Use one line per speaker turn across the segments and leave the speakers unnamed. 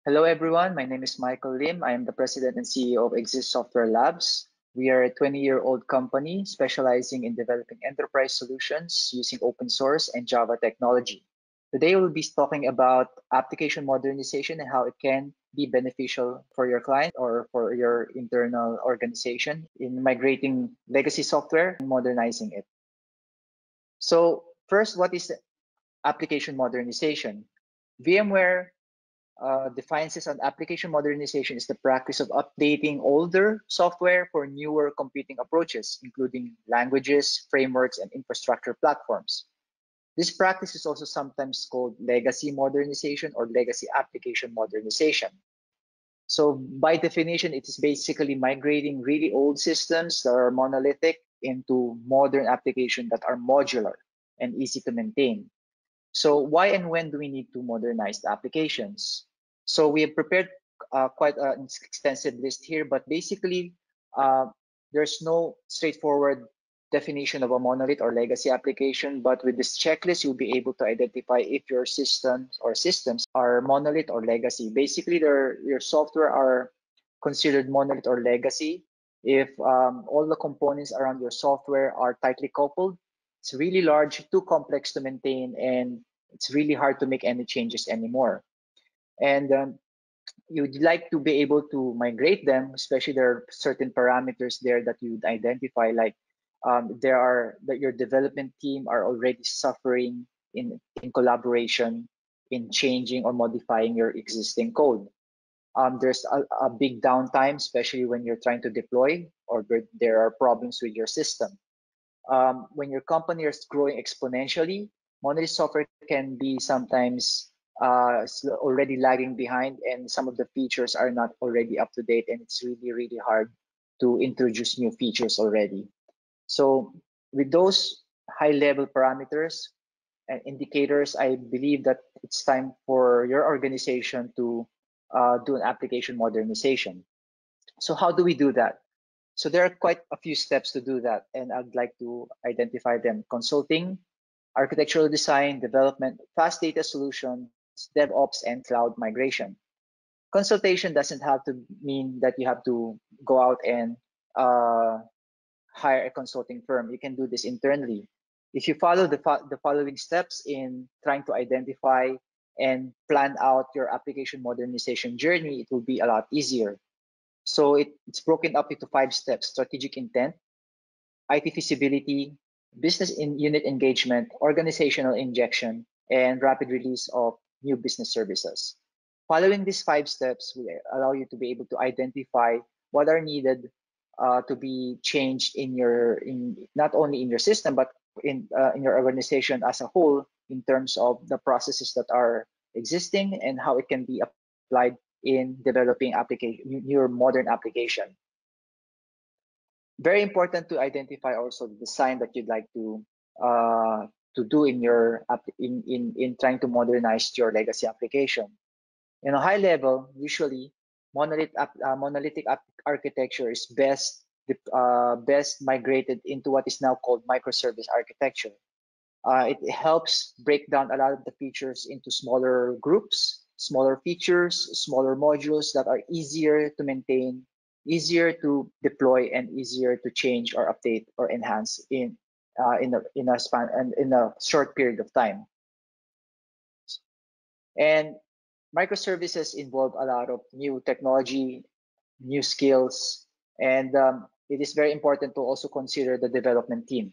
Hello, everyone. My name is Michael Lim. I am the president and CEO of Exist Software Labs. We are a 20-year-old company specializing in developing enterprise solutions using open source and Java technology. Today, we'll be talking about application modernization and how it can be beneficial for your client or for your internal organization in migrating legacy software and modernizing it. So, first, what is application modernization? VMware defines this on application modernization is the practice of updating older software for newer computing approaches, including languages, frameworks, and infrastructure platforms. This practice is also sometimes called legacy modernization or legacy application modernization. So by definition, it is basically migrating really old systems that are monolithic into modern applications that are modular and easy to maintain. So why and when do we need to modernize the applications? So we have prepared quite an extensive list here, but basically there's no straightforward definition of a monolith or legacy application, but with this checklist, you'll be able to identify if your systems are monolith or legacy. Basically, your software are considered monolith or legacy if all the components around your software are tightly coupled. It's really large, too complex to maintain, and it's really hard to make any changes anymore. And you'd like to be able to migrate them, especially there are certain parameters there that you'd identify, like that your development team are already suffering in collaboration in changing or modifying your existing code. There's a big downtime, especially when you're trying to deploy or there are problems with your system. When your company is growing exponentially, monolith software can be sometimes already lagging behind, and some of the features are not already up to date, and it's really, really hard to introduce new features already. So with those high-level parameters and indicators, I believe that it's time for your organization to do an application modernization. So how do we do that? So there are quite a few steps to do that, and I'd like to identify them: consulting, architectural design, development, fast data solutions, DevOps, and cloud migration. Consultation doesn't have to mean that you have to go out and hire a consulting firm. You can do this internally. If you follow the following steps in trying to identify and plan out your application modernization journey, it will be a lot easier. So it's broken up into 5 steps: strategic intent, IT feasibility, business unit engagement, organizational injection, and rapid release of new business services. Following these 5 steps will allow you to be able to identify what are needed to be changed not only in your system but in your organization as a whole, in terms of the processes that are existing and how it can be applied in developing your modern application. Very important to identify also the design that you'd like to do in your in trying to modernize your legacy application. In a high level, usually monolithic architecture is best migrated into what is now called microservice architecture. It helps break down a lot of the features into smaller groups, smaller features, smaller modules that are easier to maintain, easier to deploy, and easier to change or update or enhance in a short period of time. And microservices involve a lot of new technology, new skills, and it is very important to also consider the development team.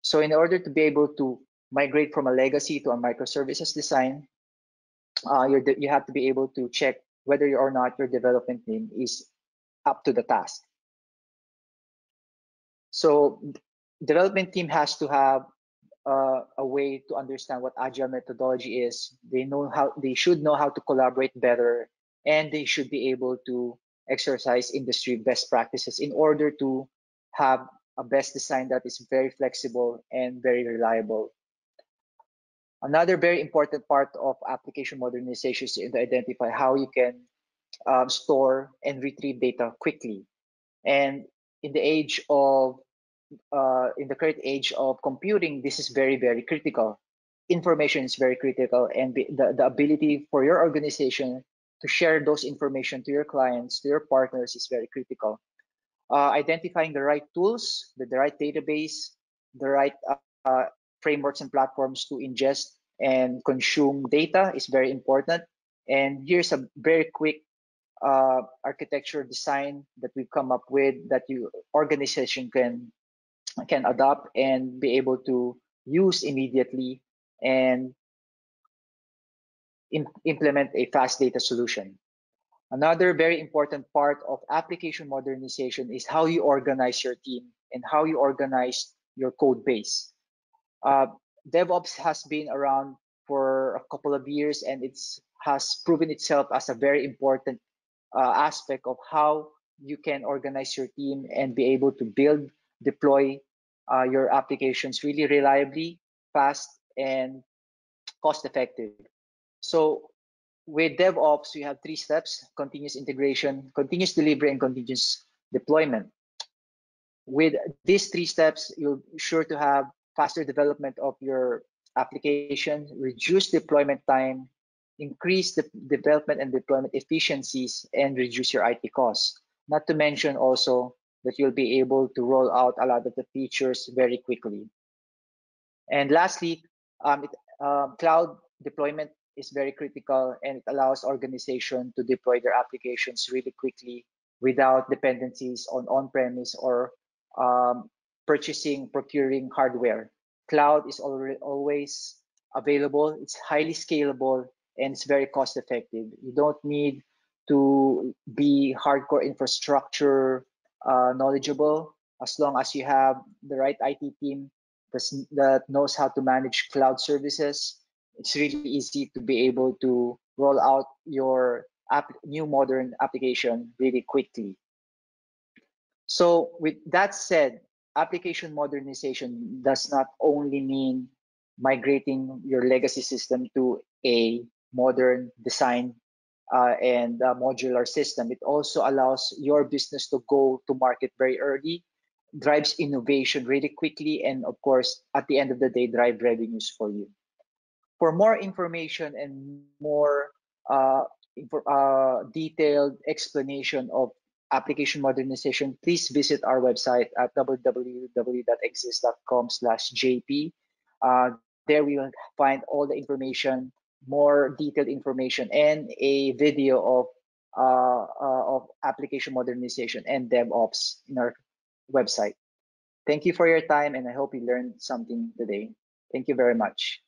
So in order to be able to migrate from a legacy to a microservices design, you have to be able to check whether or not your development team is up to the task. So development team has to have a way to understand what agile methodology is. They should know how to collaborate better, and they should be able to exercise industry best practices in order to have a best design that is very flexible and very reliable. Another very important part of application modernization is to identify how you can store and retrieve data quickly. And in the current age of computing, this is very, very critical. Information is very critical, and the ability for your organization to share those information to your clients, to your partners is very critical. Identifying the right tools, the right database, the right frameworks and platforms to ingest and consume data is very important. And here's a very quick architecture design that we've come up with that you organization can adopt and be able to use immediately and implement a fast data solution. Another very important part of application modernization is how you organize your team and how you organize your code base. Uh, DevOps has been around for a couple of years, and it's has proven itself as a very important aspect of how you can organize your team and be able to build, deploy your applications really reliably, fast, and cost effective. So with DevOps, we have three steps: continuous integration, continuous delivery, and continuous deployment. With these three steps, you're sure to have faster development of your application, reduce deployment time, increase the development and deployment efficiencies, and reduce your IT costs. Not to mention also that you'll be able to roll out a lot of the features very quickly. And lastly, cloud deployment is very critical, and it allows organization to deploy their applications really quickly without dependencies on on-premise or procuring hardware. Cloud is already always available. It's highly scalable and it's very cost effective. You don't need to be hardcore infrastructure knowledgeable. As long as you have the right IT team that knows how to manage cloud services, it's really easy to be able to roll out your new modern application really quickly. So with that said, application modernization does not only mean migrating your legacy system to a modern design and modular system. It also allows your business to go to market very early, drives innovation really quickly, and of course, at the end of the day, drive revenues for you. For more information and more detailed explanation of application modernization, please visit our website at www.exist.com/jp. There we will find all the information, more detailed information, and a video of application modernization and DevOps in our website. Thank you for your time, and I hope you learned something today. Thank you very much.